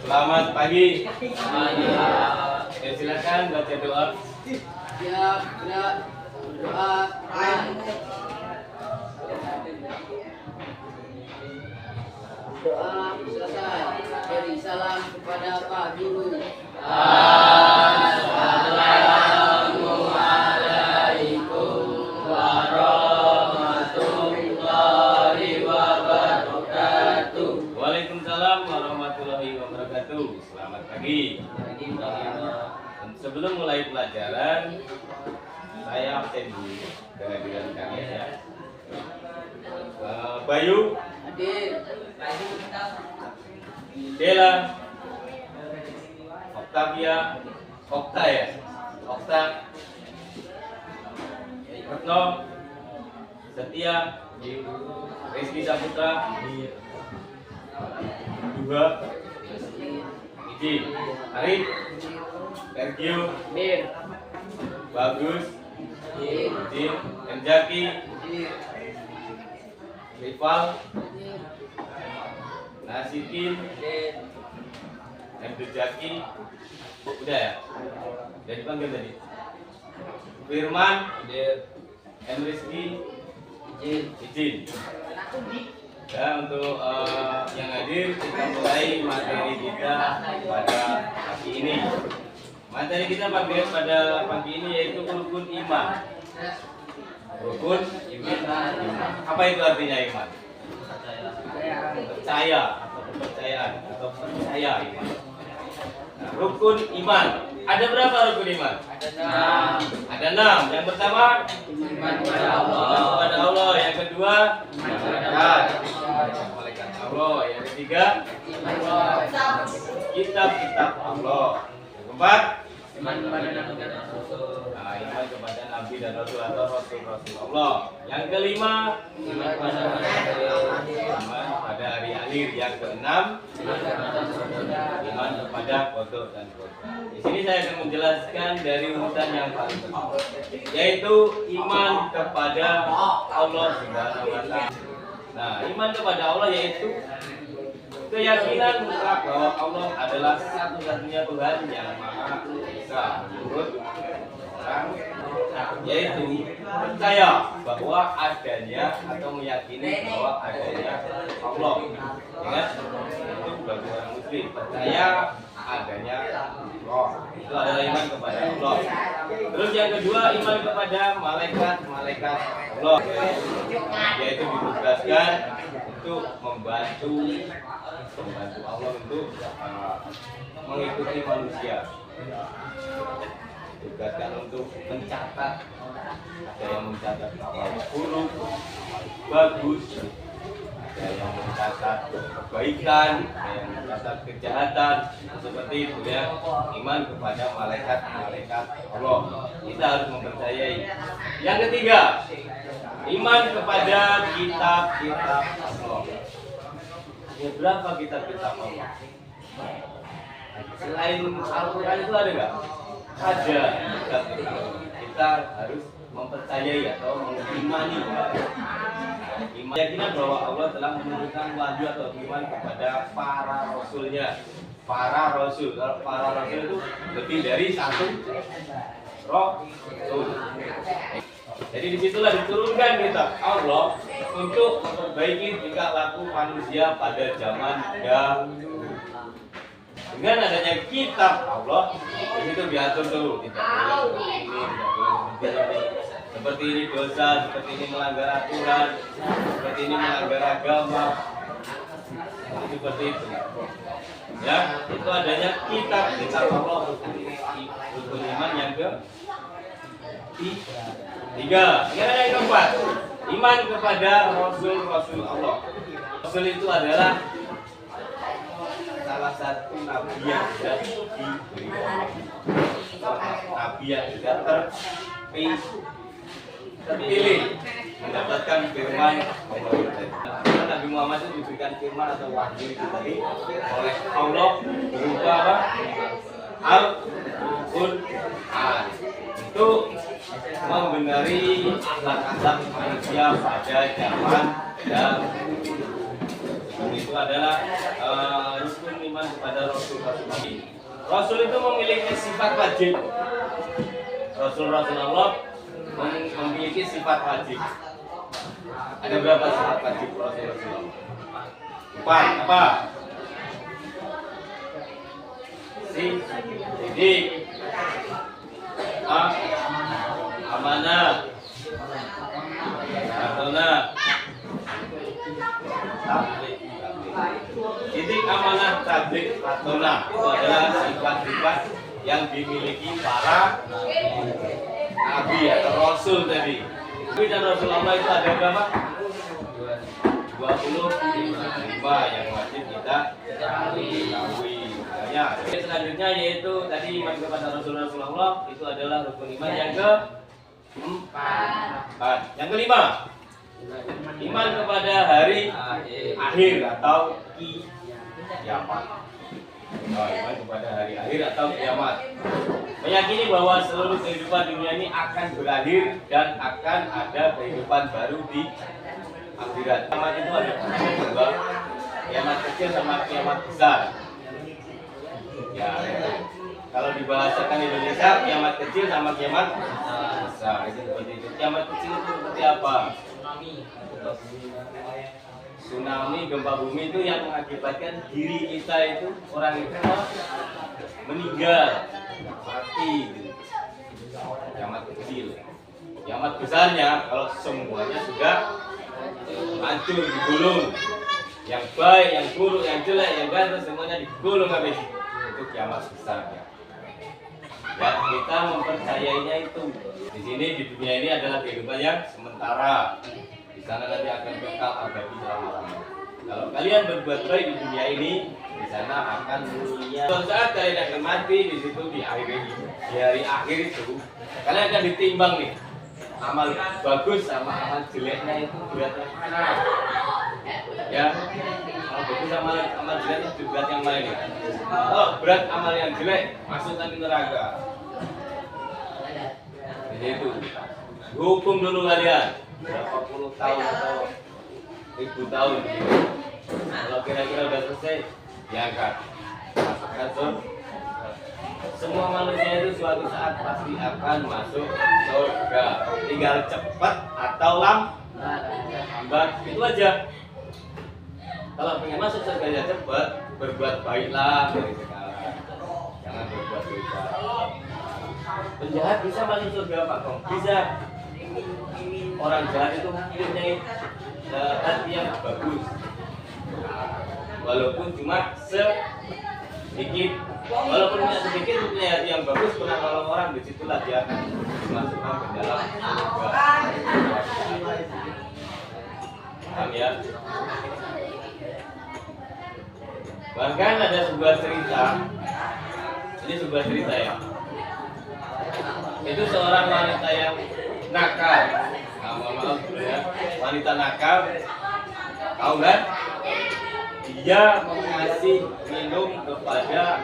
Selamat pagi. Ya, silakan baca doa. Ya, berdoa. Doa selesai. Beri salam kepada Pak Guru. Assalamualaikum warahmatullahi wabarakatuh. Waalaikumsalam warahmatullahi wabarakatuh. Selamat pagi. Sebelum mulai pelajaran, saya absen dulu kehadiran kalian ya. Bayu, Hadir. Dela, Octavia, Okta ya, Okta, Retno, Setia, Rizky Saputra, Duha, Iji, Arif, Sergio, Hadir. Bagus, Hadir. Jim, Enjaki, Hadir. Rival, Nasikin, Hadir. Jaki, udah ya? Udah dipanggil tadi. Firman, Rizky, izin. Ya, untuk yang hadir kita mulai materi kita pada pagi ini. Materi kita pada pagi ini yaitu rukun iman. Rukun iman. Apa itu artinya iman? Percaya atau kepercayaan atau percaya iman. Nah, rukun iman. Ada berapa rukun iman? Ada 6. Yang pertama Iman kepada Allah. iman kepada Allah. Yang kedua malaikat Allah. Yang ketiga kitab-kitab Allah. Yang keempat Iman kepada Nabi dan Rasul. nah, iman kepada Nabi dan Rasul atau Rasul Allah. Yang kelima Iman kepada hari iman pada hari akhir. Yang keenam iman kepada qada dan qadar. Di sini saya akan menjelaskan dari urutan yang paling penting, yaitu iman kepada Allah Subhanahu wa Ta'ala. Nah, iman kepada Allah yaitu keyakinan mutlak bahwa Allah adalah satu-satunya Tuhan yang Maha Esa menurut orang, yaitu percaya bahwa adanya atau meyakini bahwa adanya Allah. Ingat, itu bagi orang muslim percaya adanya Allah. Itu adalah iman kepada Allah. Terus yang kedua iman kepada malaikat Allah, yaitu ditugaskan untuk membantu Allah untuk mengikuti manusia. Tugaskan untuk mencatat, ada yang mencatat amal buruk, bagus, ada yang mencatat kebaikan, ada yang mencatat kejahatan, seperti itu ya. Iman kepada malaikat Allah, kita harus mempercayai. Yang ketiga, iman kepada kitab-kitab Allah. Ya, berapa kitab-kitab Allah? Selain Al-Quran itu ada nggak? Ada kitab-kitab Allah. Kita harus mempercayai atau mengimani. Keyakinan bahwa Allah telah menurunkan wahyu atau iman kepada para rasulnya. Para rasul, kalau para rasul itu lebih dari satu rasul. Jadi disitulah diturunkan kitab Allah untuk memperbaiki tingkah laku manusia pada zaman dahulu. Dengan adanya kitab Allah, itu diatur tuh, tidak boleh seperti ini, tidak boleh seperti ini. Seperti ini dosa, seperti ini melanggar aturan, seperti ini melanggar agama. Seperti itu. Ya, itu adanya kitab Allah rukun iman yang ketiga. Yang keempat, iman kepada Rasul Allah. Rasul itu adalah salah satu nabi yang sudah diberi nabi yang sudah terpilih mendapatkan firman Allah. Nabi Muhammad itu diberikan firman atau wahyu itu tadi oleh Allah berupa apa? Al-Quran. Itu membenari akhlak-akhlak manusia pada zaman dahulu. rukun itu adalah rukun iman kepada Rasul. Rasul itu memiliki sifat wajib. Rasulullah memiliki sifat wajib. Ada berapa sifat wajib Rasulullah? 4. Apa? Sidik, amanah, tabligh. Sidik, amanah, tabligh, itu adalah sifat-sifat yang dimiliki para nabi atau rasul tadi. Nabi dan Rasulullah itu ada berapa? 25 yang wajib kita ketahui. Selanjutnya yaitu tadi iman kepada Rasulullah itu adalah rukun iman yang keempat. Yang kelima, iman kepada hari akhir atau kiamat. Iman kepada hari akhir atau kiamat. Meyakini bahwa seluruh kehidupan dunia ini akan berakhir dan akan ada kehidupan baru di akhirat. Kiamat itu ada dua, kiamat kecil sama kiamat besar. Ya, kalau dibahasakan Indonesia, kiamat kecil sama kiamat besar. Itu seperti itu. Kiamat kecil itu seperti apa? Tsunami, gempa bumi itu yang mengakibatkan diri kita itu, orang itu meninggal, mati. Kiamat kecil. Kiamat besarnya kalau semuanya sudah hancur, digulung. Yang baik, yang buruk, yang jelek, yang ganteng semuanya digulung habis. Itu kiamat besarnya. Ya, kita mempercayainya itu. Di sini di dunia ini adalah kehidupan yang sementara. Di sana nanti akan kekal abadi selama-lamanya. Kalau kalian berbuat baik di dunia ini, di sana akan mulia. Suatu saat kalian akan mati di situ di hari akhir itu, kalian akan ditimbang nih. Amal bagus sama amal jeleknya itu beratnya mana? Ya, amal bagus sama amal jeleknya itu berat yang mana nih? Kalau berat amal yang jelek, masukkan ke neraka. Jadi itu hukum dulu kalian berapa puluh tahun atau 1000 tahun. Kalau kira-kira udah selesai, diangkat, masukkan surga. Semua manusia itu suatu saat pasti akan masuk surga. Tinggal cepat atau lambat, itu aja. Kalau pengen masuk surga ya cepat, berbuat baiklah dari sekarang. Jangan berbuat dosa. Penjahat bisa masuk surga Pak Kong? Bisa. Orang jahat itu punya hati yang bagus. Walaupun cuma sedikit. Walaupun punya sedikit, punya hati yang bagus, pernah nolong orang, disitulah dia akan dimasukkan ke dalam surga. Paham ya? Bahkan ada sebuah cerita, ini sebuah cerita ya. Itu seorang wanita yang nakal, maaf ya, wanita nakal, tahu kan? Dia mengasih minum kepada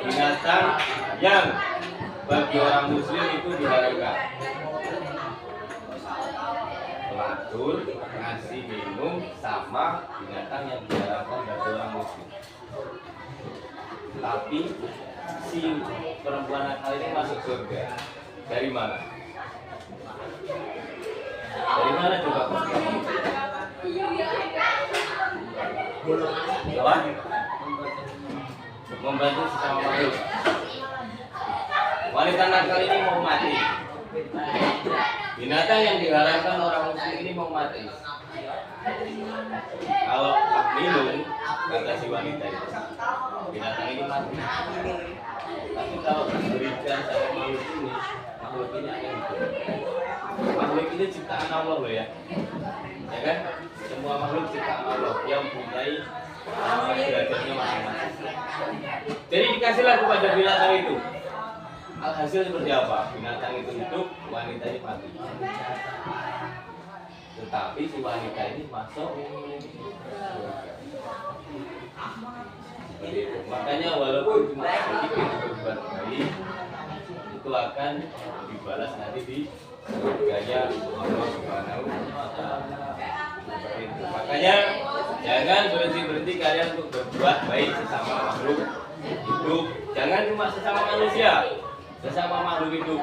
binatang yang bagi orang muslim itu diharamkan. Pelatur ngasih minum sama binatang yang diharamkan bagi orang muslim. Tapi si perempuan nakal ini masuk surga. Dari mana? Dari mana coba? Apa? Membantu sesama makhluk. Wanita nakal ini mau mati. Binatang yang diharamkan orang muslim ini mau mati. Kalau minum, kata si wanita itu, binatang ini mati. Tapi kalau diberikan sama makhluk ini akan hidup. Makhluk ini ciptaan Allah loh ya. Ya kan? Semua makhluk ciptaan Allah yang mempunyai derajatnya masing-masing. Jadi dikasihlah kepada binatang itu. Alhasil seperti apa? Binatang itu hidup, wanita ini mati. Tetapi si wanita ini masuk surga. Makanya walaupun cuma sedikit berbuat baik, itu akan dibalas nanti di surganya Allah Subhanahu wa Ta'ala. Makanya Jangan berhenti kalian untuk berbuat baik sesama makhluk hidup. Jangan cuma sesama manusia, sesama makhluk hidup.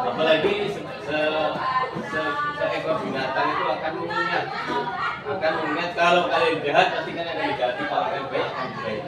Apalagi seekor binatang itu akan mengingat kalau kalian jahat pasti kalian akan dijahati, kalau kalian baik akan baik.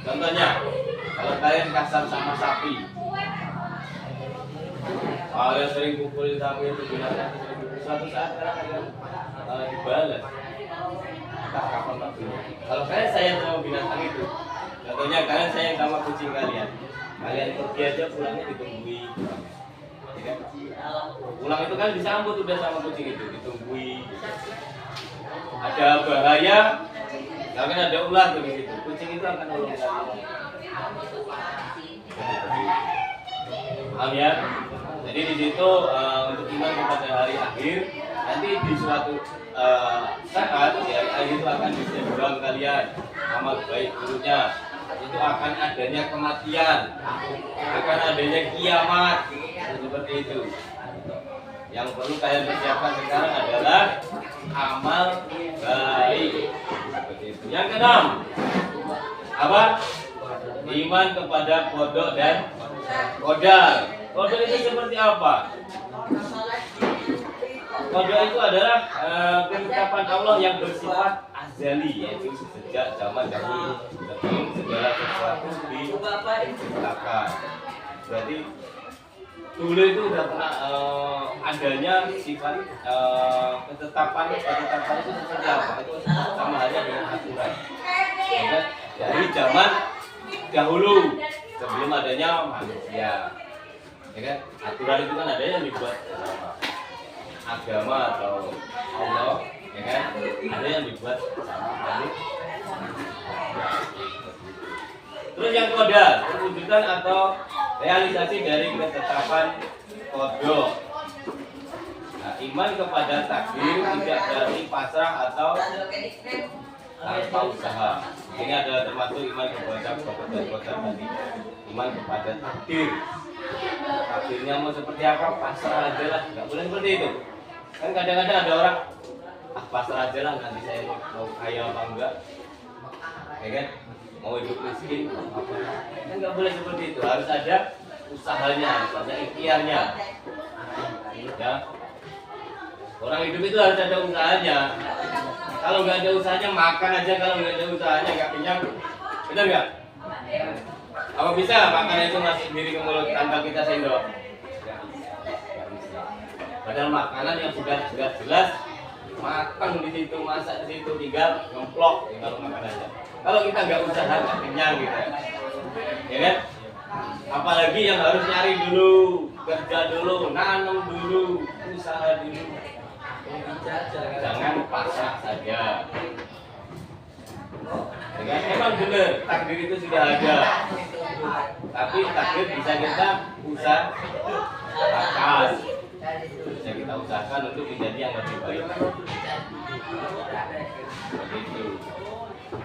Contohnya, kalau kalian kasar sama sapi, kalian sering pukulin sapi itu binatang, suatu saat kalian dibalas. Entah kapan waktunya. Kalau kalian sayang sama binatang itu, contohnya kalian sayang sama kucing kalian pergi aja, pulangnya ditungguin. Pulang itu kan disambut udah sama kucing itu, ditungguin. Ada bahaya, kan ada ular tuh di situ, kucing itu akan nolong kalian. Paham ya? Jadi di situ untuk iman kepada hari akhir, nanti di suatu saat di hari akhir itu akan diseberang kalian amal baik buruknya. Itu akan adanya kematian, akan adanya kiamat, seperti itu. Yang perlu kalian persiapkan sekarang adalah amal baik, seperti itu. Yang keenam, apa? Iman kepada qada dan qadar. Qada itu seperti apa? Qada itu adalah ketetapan Allah yang bersifat azali, yaitu sejak zaman dahulu sebelum segala sesuatu diciptakan. Berarti dulu itu sudah pernah adanya sifat ketetapan itu seperti apa? Itu sama halnya dengan aturan. Ya, dari zaman dahulu sebelum adanya manusia. Ya kan? Aturan itu kan ada yang dibuat sama agama atau Allah, ya kan? Ada yang dibuat sama manusia. Terus yang qadar, perwujudan atau realisasi dari ketetapan qada. Nah, iman kepada takdir tidak berarti pasrah atau tanpa usaha. Ini adalah termasuk iman kepada qada tadi. Iman kepada takdir. Takdirnya mau seperti apa, pasrah aja lah. Nggak boleh seperti itu. Kan kadang-kadang ada orang, pasrah aja lah, nanti saya mau kaya apa enggak, ya kan? Mau hidup miskin apa? Kan nggak boleh seperti itu. Harus ada usahanya, harus ada ikhtiarnya. Ya. Orang hidup itu harus ada usahanya. Kalau nggak ada usahanya makan aja, kalau nggak ada usahanya nggak kenyang, benar nggak? Apa bisa makanan itu masuk sendiri ke mulut tanpa kita sendok? Padahal makanan yang sudah jelas matang di situ, masak di situ, tinggal ngemplok, tinggal makan aja. Kalau kita nggak usaha nggak kenyang gitu, ya kan? Apalagi yang harus nyari dulu, kerja dulu, nanam dulu, usaha dulu. Jangan pasrah saja. Ya, emang benar takdir itu sudah ada, tapi takdir bisa kita usahakan, bisa kita usahakan untuk menjadi yang lebih baik. Begitu.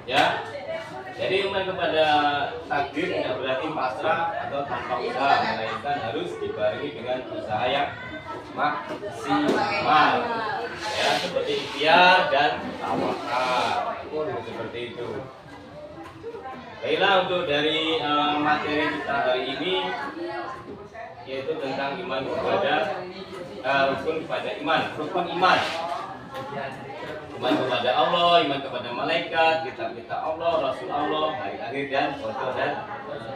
Ya. Jadi iman kepada takdir tidak berarti pasrah atau tanpa usaha, melainkan harus dibarengi dengan usaha yang maksimal. Ya, seperti ikhtiar dan tawakal. Seperti itu. Baiklah, untuk dari materi kita hari ini yaitu tentang iman kepada rukun kepada iman, rukun iman. Iman kepada Allah, iman kepada malaikat, kitab-kitab Allah, Rasul Allah, hari akhir dan qada dan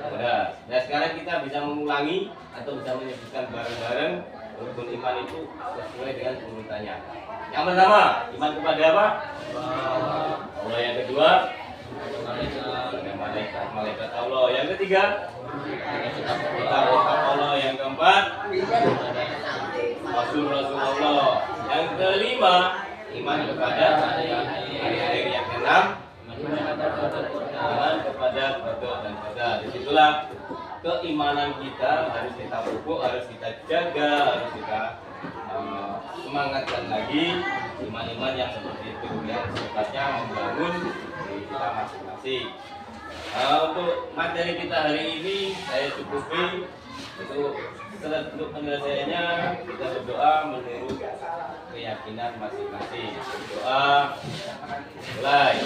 qadar. Nah, sekarang kita bisa mengulangi atau bisa menyebutkan bareng-bareng rukun iman itu sesuai dengan urutannya. Yang pertama, iman kepada apa? Allah. Yang kedua, malaikat Allah. Yang ketiga, kitab Allah. Yang keempat, Rasul Allah. Yang kelima, iman kepada hari akhir. Yang keenam, iman kepada qada dan qadar. Disitulah keimanan kita harus kita pupuk, harus kita jaga, harus kita semangatkan lagi iman-iman yang seperti itu, yang sifatnya membangun diri kita masing-masing. Untuk materi kita hari ini saya cukupi. Untuk penyelesaiannya kita berdoa menurut keyakinan. keyakinan masing-masing. Doa mulai.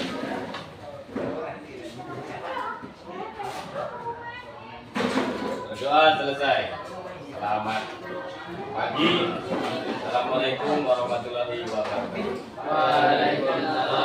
Berdoa selesai. Selamat pagi. Assalamualaikum warahmatullahi wabarakatuh. Waalaikumsalam